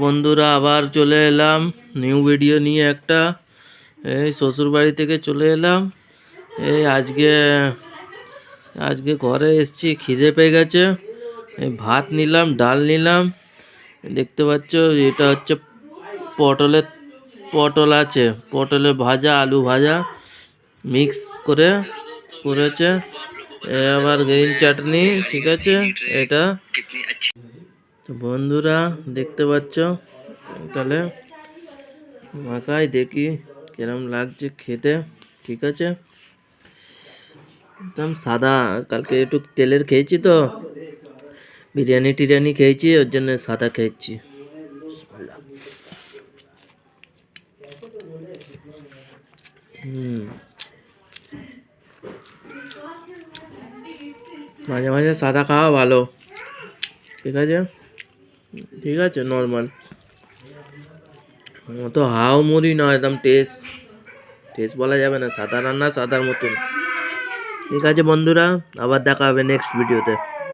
বন্ধুরা আবার চলে এলাম নিউ ভিডিও নিয়ে একটা। এই শ্বশুর বাড়ি থেকে চলে এলাম। এই আজকে ঘরে এসেছি, খিদে পেয়ে গেছে। এই ভাত নিলাম, ডাল নিলাম, দেখতে পাচ্ছ এটা হচ্ছে পটল আছে, পটলের ভাজা, আলু ভাজা মিক্স করে করেছে। আবার গ্রিন চাটনি, ঠিক আছে। এটা তো বন্ধুরা দেখতে পাচ্ছ, তাহলে মাখাই দেখি কিরম লাগছে খেতে, ঠিক আছে। একদম সাদা, কালকে একটু তেলের খেয়েছি তো, বিরিয়ানি খেয়েছি, ওর জন্য সাদা খেয়েছি। মাঝে মাঝে সাদা খাওয়া ভালো, ঠিক আছে, ঠিক আছে, নর্মাল অত হাও মুড়ি নয়, একদম টেস্ট বলা যাবে না, সাদা রান্না সাদার মতন। ঠিক আছে বন্ধুরা, আবার দেখা হবে নেক্সট ভিডিওতে।